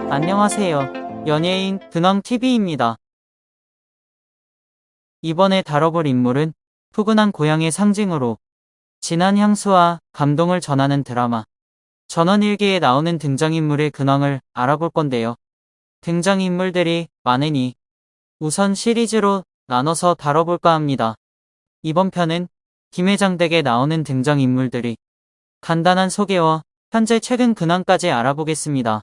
안녕하세요. 연예인 근황TV입니다. 이번에 다뤄볼 인물은 푸근한 고향의 상징으로 진한 향수와 감동을 전하는 드라마 전원일기에 나오는 등장인물의 근황을 알아볼 건데요. 등장인물들이 많으니 우선 시리즈로 나눠서 다뤄볼까 합니다. 이번 편은 김회장 댁에 나오는 등장인물들이 간단한 소개와 현재 최근 근황까지 알아보겠습니다.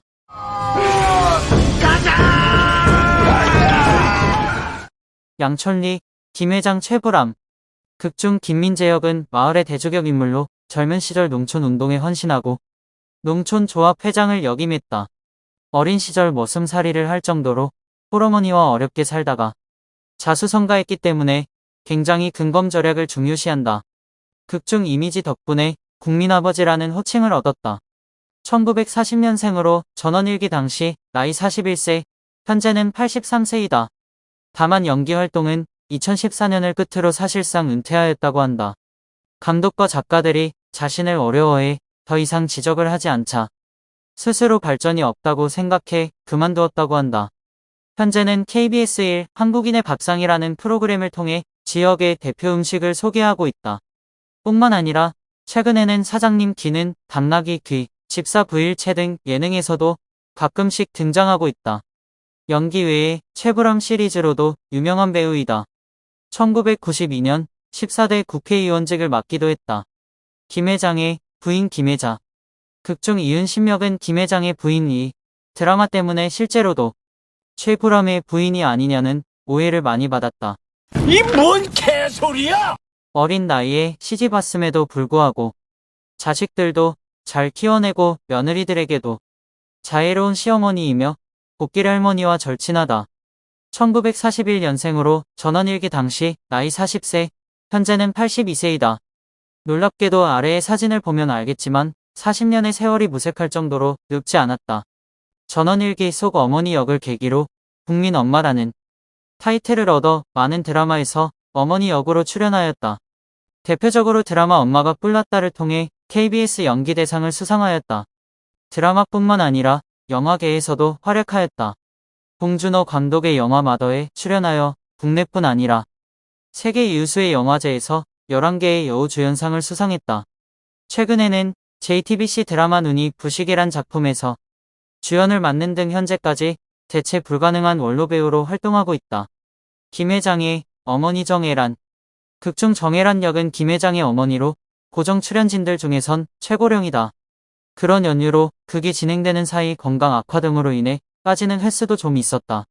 양천리, 김회장 최불암. 극중 김민재 역은 마을의 대주격 인물로 젊은 시절 농촌운동에 헌신하고 농촌조합 회장을 역임했다. 어린 시절 머슴살이를 할 정도로 홀어머니와 어렵게 살다가 자수성가했기 때문에 굉장히 근검절약을 중요시한다. 극중 이미지 덕분에 국민아버지라는 호칭을 얻었다. 1940년생으로 전원일기 당시 나이 41세, 현재는 83세이다. 다만 연기 활동은 2014년을 끝으로 사실상 은퇴하였다고 한다. 감독과 작가들이 자신을 어려워해 더 이상 지적을 하지 않자 스스로 발전이 없다고 생각해 그만두었다고 한다. 현재는 KBS 1 한국인의 밥상이라는 프로그램을 통해 지역의 대표 음식을 소개하고 있다. 뿐만 아니라 최근에는 사장님 귀는 당나귀 귀, 집사 부일체 등 예능에서도 가끔씩 등장하고 있다. 연기 외에 최불암 시리즈로도 유명한 배우이다. 1992년 14대 국회의원직을 맡기도 했다. 김회장의 부인 김혜자. 극중 이은심 역은 김회장의 부인이 드라마 때문에 실제로도 최불암의 부인이 아니냐는 오해를 많이 받았다. 이 뭔 개소리야! 어린 나이에 시집 왔음에도 불구하고 자식들도 잘 키워내고 며느리들에게도 자애로운 시어머니이며 복길 할머니와 절친하다. 1941년생으로 전원일기 당시 나이 40세, 현재는 82세이다. 놀랍게도 아래의 사진을 보면 알겠지만 40년의 세월이 무색할 정도로 늙지 않았다. 전원일기 속 어머니 역을 계기로 국민 엄마라는 타이틀을 얻어 많은 드라마에서 어머니 역으로 출연하였다. 대표적으로 드라마 엄마가 뿔났다를 통해 KBS 연기대상을 수상하였다. 드라마뿐만 아니라 영화계에서도 활약하였다. 봉준호 감독의 영화 마더에 출연하여 국내뿐 아니라 세계 유수의 영화제에서 11개의 여우주연상을 수상했다. 최근에는 JTBC 드라마 눈이 부시게란 작품에서 주연을 맡는 등 현재까지 대체 불가능한 원로 배우로 활동하고 있다. 김회장의 어머니 정혜란. 극중 정혜란 역은 김회장의 어머니로 고정 출연진들 중에선 최고령이다. 그런 연유로 극이 진행되는 사이 건강 악화 등으로 인해 빠지는 횟수도 좀 있었다.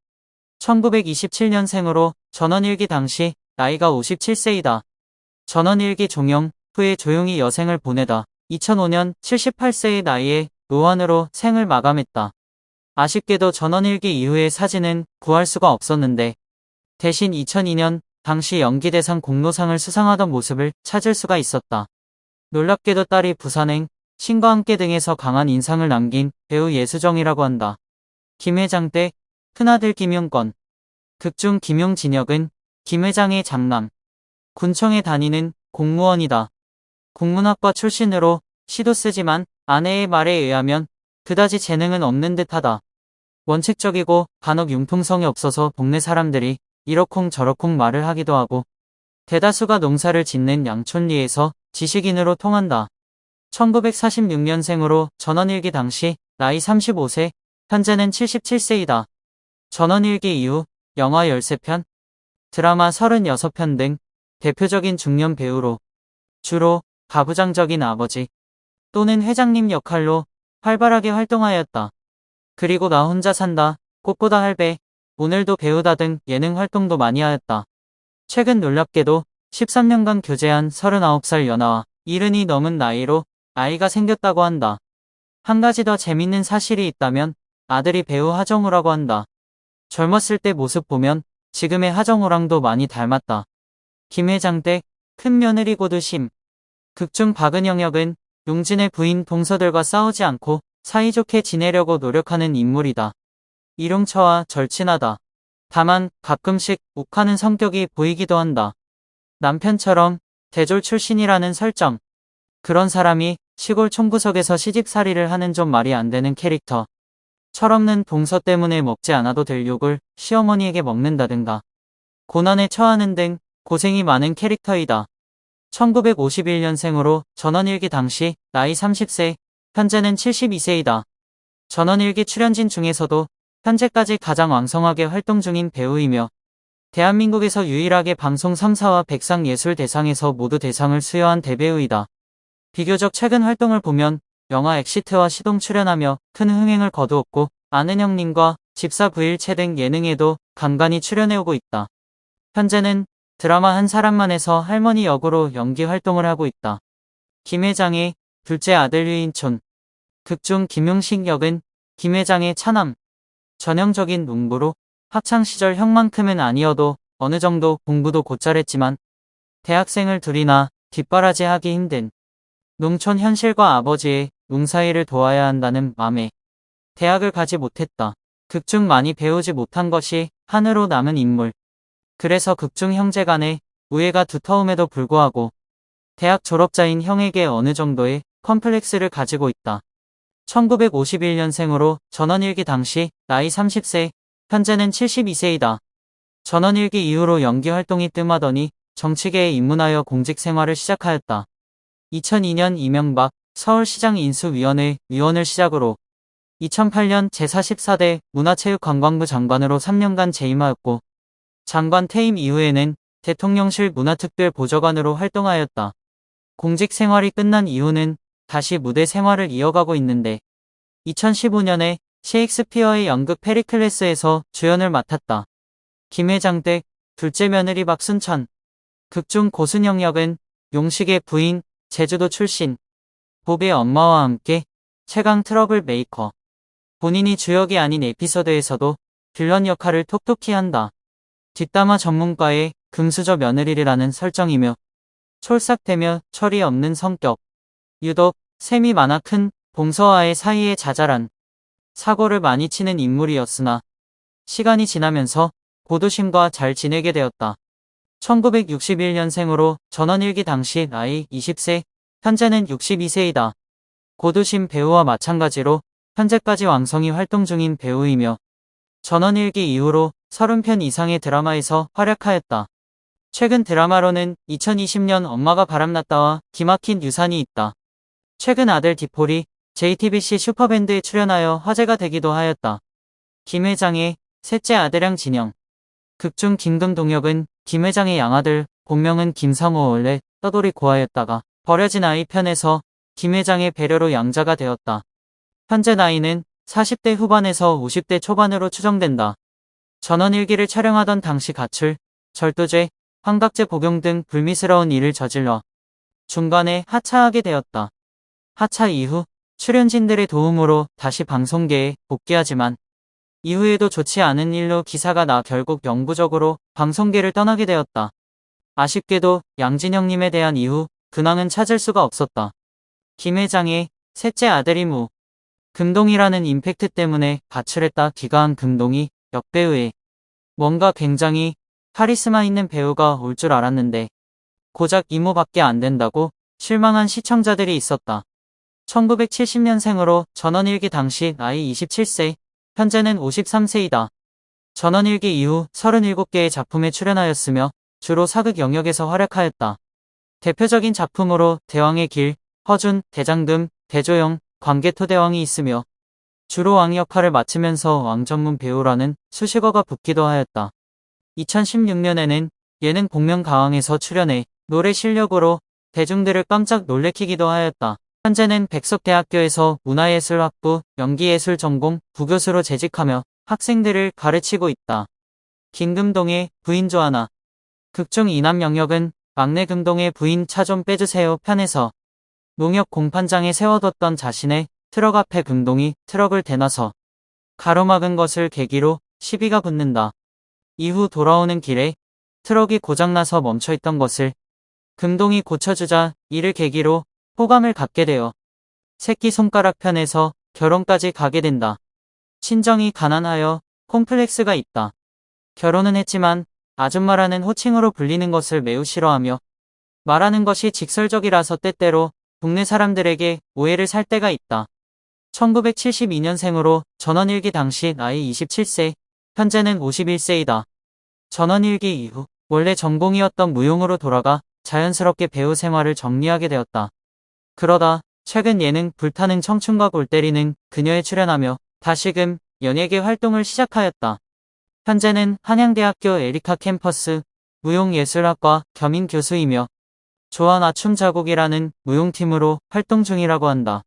1927년생으로 전원일기 당시 나이가 57세이다. 전원일기 종영 후에 조용히 여생을 보내다 2005년 78세의 나이에 노환으로 생을 마감했다. 아쉽게도 전원일기 이후의 사진은 구할 수가 없었는데 대신 2002년 당시 연기대상 공로상을 수상하던 모습을 찾을 수가 있었다. 놀랍게도 딸이 부산행, 신과 함께 등에서 강한 인상을 남긴 배우 예수정이라고 한다. 김회장 때 큰아들 김용건. 극중 김용진 역은 김회장의 장남. 군청에 다니는 공무원이다. 국문학과 출신으로 시도 쓰지만 아내의 말에 의하면 그다지 재능은 없는 듯하다. 원칙적이고 간혹 융통성이 없어서 동네 사람들이 이러쿵저러쿵 말을 하기도 하고 대다수가 농사를 짓는 양촌리에서 지식인으로 통한다. 1946년생으로 전원일기 당시 나이 35세, 현재는 77세이다. 전원일기 이후 영화 13편, 드라마 36편 등 대표적인 중년 배우로 주로 가부장적인 아버지 또는 회장님 역할로 활발하게 활동하였다. 그리고 나 혼자 산다, 꽃보다 할배, 오늘도 배우다 등 예능 활동도 많이 하였다. 최근 놀랍게도 13년간 교제한 39살 연하와 70이 넘은 나이로 아이가 생겼다고 한다. 한 가지 더 재밌는 사실이 있다면 아들이 배우 하정우라고 한다. 젊었을 때 모습 보면 지금의 하정우랑도 많이 닮았다. 김회장 댁 큰 며느리 고두심. 극중 박은영 역은 용진의 부인 동서들과 싸우지 않고 사이좋게 지내려고 노력하는 인물이다. 일용처와 절친하다. 다만 가끔씩 욱하는 성격이 보이기도 한다. 남편처럼 대졸 출신이라는 설정. 그런 사람이 시골 총구석에서 시집살이를 하는 좀 말이 안 되는 캐릭터. 철없는 동서 때문에 먹지 않아도 될 욕을 시어머니에게 먹는다든가 고난에 처하는 등 고생이 많은 캐릭터이다. 1951년생으로 전원일기 당시 나이 30세, 현재는 72세이다. 전원일기 출연진 중에서도 현재까지 가장 왕성하게 활동 중인 배우이며 대한민국에서 유일하게 방송 3사와 백상예술대상에서 모두 대상을 수여한 대배우이다. 비교적 최근 활동을 보면 영화 엑시트와 시동 출연하며 큰 흥행을 거두었고 아는 형님과 집사 9일체 등 예능에도 간간히 출연해오고 있다. 현재는 드라마 한 사람만에서 할머니 역으로 연기 활동을 하고 있다. 김 회장의 둘째 아들 유인촌. 극중 김용식 역은 김 회장의 차남. 전형적인 농부로 학창시절 형만큼은 아니어도 어느 정도 공부도 곧잘했지만 대학생을 둘이나 뒷바라지하기 힘든 농촌 현실과 아버지의 농사일을 도와야 한다는 맘에 대학을 가지 못했다. 극중 많이 배우지 못한 것이 한으로 남은 인물. 그래서 극중 형제간의 우애가 두터움에도 불구하고 대학 졸업자인 형에게 어느 정도의 컴플렉스를 가지고 있다. 1951년생으로 전원일기 당시 나이 30세, 현재는 72세이다. 전원일기 이후로 연기 활동이 뜸하더니 정치계에 입문하여 공직 생활을 시작하였다. 2002년 이명박 서울시장 인수위원회 위원을 시작으로 2008년 제44대 문화체육관광부 장관으로 3년간 재임하였고 장관 퇴임 이후에는 대통령실 문화특별 보좌관으로 활동하였다. 공직 생활이 끝난 이후는 다시 무대 생활을 이어가고 있는데 2015년에 셰익스피어의 연극 페리클레스에서 주연을 맡았다. 김 회장 댁 둘째 며느리 박순천. 극중 고순영 역은 용식의 부인, 제주도 출신. 보비의 엄마와 함께 최강 트러블 메이커. 본인이 주역이 아닌 에피소드에서도 빌런 역할을 톡톡히 한다. 뒷담화 전문가의 금수저 며느리라는 설정이며 촐싹대며 철이 없는 성격. 유독 셈이 많아 큰 봉서와의 사이에 자잘한 사고를 많이 치는 인물이었으나 시간이 지나면서 고도심과 잘 지내게 되었다. 1961년생으로 전원일기 당시 나이 20세, 현재는 62세이다. 고도심 배우와 마찬가지로 현재까지 왕성히 활동 중인 배우이며 전원일기 이후로 30편 이상의 드라마에서 활약하였다. 최근 드라마로는 2020년 엄마가 바람났다와 기막힌 유산이 있다. 최근 아들 디폴이 JTBC 슈퍼밴드에 출연하여 화제가 되기도 하였다. 김 회장의 셋째 아들양 진영. 극중 김금동 역은 김 회장의 양아들, 본명은 김상호. 원래 떠돌이 고아였다가 버려진 아이 편에서 김 회장의 배려로 양자가 되었다. 현재 나이는 40대 후반에서 50대 초반으로 추정된다. 전원일기를 촬영하던 당시 가출, 절도죄, 환각제 복용 등 불미스러운 일을 저질러 중간에 하차하게 되었다. 하차 이후 출연진들의 도움으로 다시 방송계에 복귀하지만 이후에도 좋지 않은 일로 기사가 나 결국 영구적으로 방송계를 떠나게 되었다. 아쉽게도 양진영님에 대한 이후 근황은 찾을 수가 없었다. 김 회장의 셋째 아들이 금동이라는 임팩트 때문에 가출했다. 귀가한 금동이 역배우에 뭔가 굉장히 카리스마 있는 배우가 올 줄 알았는데 고작 이모밖에 안 된다고 실망한 시청자들이 있었다. 1970년생으로 전원일기 당시 나이 27세, 현재는 53세이다. 전원일기 이후 37개의 작품에 출연하였으며 주로 사극 영역에서 활약하였다. 대표적인 작품으로 대왕의 길, 허준, 대장금, 대조영, 광개토대왕이 있으며 주로 왕 역할을 맡으면서 왕 전문 배우라는 수식어가 붙기도 하였다. 2016년에는 예능 복면가왕에서 출연해 노래 실력으로 대중들을 깜짝 놀래키기도 하였다. 현재는 백석대학교에서 문화예술학부 연기예술 전공 부교수로 재직하며 학생들을 가르치고 있다. 김금동의 부인 조하나. 극중 이남 영역은 막내 금동의 부인 차 좀 빼주세요 편에서 농협 공판장에 세워뒀던 자신의 트럭 앞에 금동이 트럭을 대놔서 가로막은 것을 계기로 시비가 붙는다. 이후 돌아오는 길에 트럭이 고장나서 멈춰있던 것을 금동이 고쳐주자 이를 계기로 호감을 갖게 되어 새끼손가락 편에서 결혼까지 가게 된다. 친정이 가난하여 콤플렉스가 있다. 결혼은 했지만 아줌마라는 호칭으로 불리는 것을 매우 싫어하며 말하는 것이 직설적이라서 때때로 동네 사람들에게 오해를 살 때가 있다. 1972년생으로 전원일기 당시 나이 27세, 현재는 51세이다. 전원일기 이후 원래 전공이었던 무용으로 돌아가 자연스럽게 배우 생활을 정리하게 되었다. 그러다 최근 예능 불타는 청춘과 골 때리는 그녀에 출연하며 다시금 연예계 활동을 시작하였다. 현재는 한양대학교 에리카 캠퍼스 무용예술학과 겸임 교수이며 조아나춤자국이라는 무용팀으로 활동 중이라고 한다.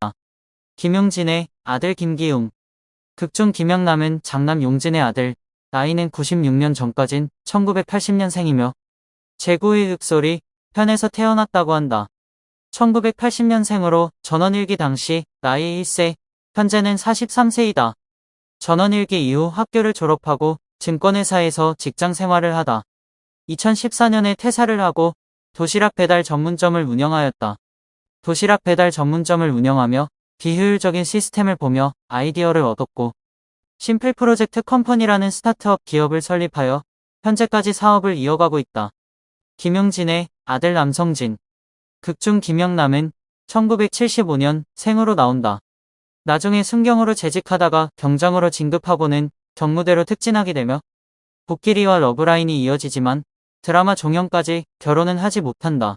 김용진의 아들 김기웅. 극중 김영남은 장남 용진의 아들, 나이는 96년 전까진 1980년생이며 제9의 읍소리 편에서 태어났다고 한다. 1980년생으로 전원일기 당시 나이 1세, 현재는 43세이다. 전원일기 이후 학교를 졸업하고 증권회사에서 직장 생활을 하다 2014년에 퇴사를 하고 도시락 배달 전문점을 운영하였다. 도시락 배달 전문점을 운영하며 비효율적인 시스템을 보며 아이디어를 얻었고 심플 프로젝트 컴퍼니라는 스타트업 기업을 설립하여 현재까지 사업을 이어가고 있다. 김용진의 아들 남성진. 극중 김영남은 1975년 생으로 나온다. 나중에 순경으로 재직하다가 경장으로 진급하고는 경무대로 특진하게 되며 복길이와 러브라인이 이어지지만 드라마 종영까지 결혼은 하지 못한다.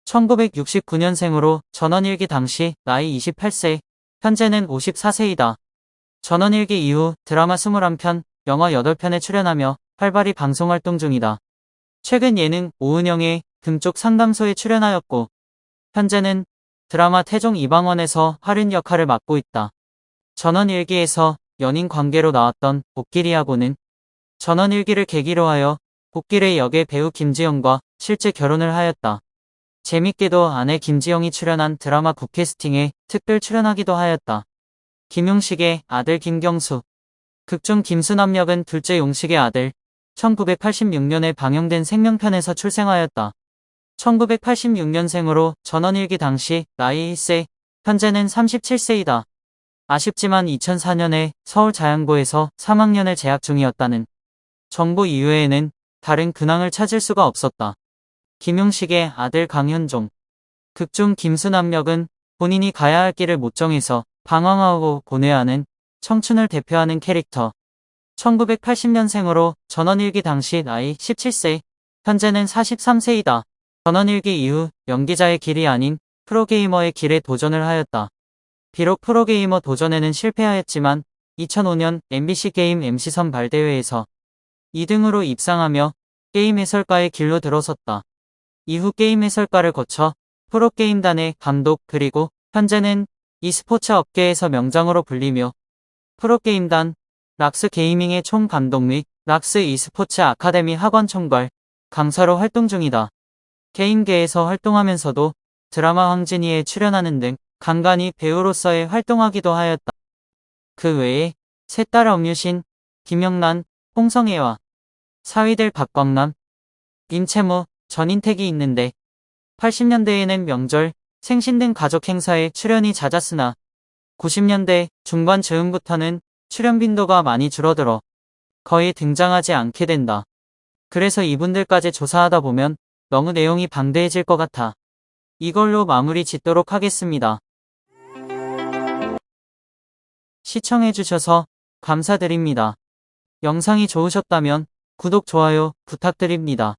1969년생으로 전원일기 당시 나이 28세, 현재는 54세이다. 전원일기 이후 드라마 21편, 영화 8편에 출연하며 활발히 방송활동 중이다. 최근 예능 오은영의 금쪽 상담소에 출연하였고 현재는 드라마 태종 이방원에서 활인 역할을 맡고 있다. 전원일기에서 연인 관계로 나왔던 복길이하고는 전원일기를 계기로 하여 복길의 역의 배우 김지영과 실제 결혼을 하였다. 재밌게도 아내 김지영이 출연한 드라마 굿캐스팅에 특별 출연하기도 하였다. 김용식의 아들 김경수. 극중 김수남 역은 둘째 용식의 아들, 1986년에 방영된 생명편에서 출생하였다. 1986년생으로 전원일기 당시 나이 1세, 현재는 37세이다. 아쉽지만 2004년에 서울자양고에서 3학년을 재학 중이었다는 정보 이외에는 다른 근황을 찾을 수가 없었다. 김용식의 아들 강현종. 극중 김수남 역은 본인이 가야 할 길을 못 정해서 방황하고 고뇌하는 청춘을 대표하는 캐릭터. 1980년생으로 전원일기 당시 나이 17세, 현재는 43세이다. 전원일기 이후 연기자의 길이 아닌 프로게이머의 길에 도전을 하였다. 비록 프로게이머 도전에는 실패하였지만 2005년 MBC 게임 MC 선발대회에서 2등으로 입상하며 게임 해설가의 길로 들어섰다. 이후 게임 해설가를 거쳐 프로게임단의 감독 그리고 현재는 e스포츠 업계에서 명장으로 불리며 프로게임단, 락스 게이밍의 총감독 및 락스 e스포츠 아카데미 학원 총괄, 강사로 활동 중이다. 게임계에서 활동하면서도 드라마 황진이에 출연하는 등 간간히 배우로서의 활동하기도 하였다. 그 외에 세 딸 엄유신, 김영란, 홍성애와 사위들 박광남, 임채무, 전인택이 있는데 80년대에는 명절, 생신 등 가족 행사에 출연이 잦았으나 90년대 중반 즈음부터는 출연 빈도가 많이 줄어들어 거의 등장하지 않게 된다. 그래서 이분들까지 조사하다 보면 너무 내용이 방대해질 것 같아 이걸로 마무리 짓도록 하겠습니다. 시청해주셔서 감사드립니다. 영상이 좋으셨다면 구독, 좋아요 부탁드립니다.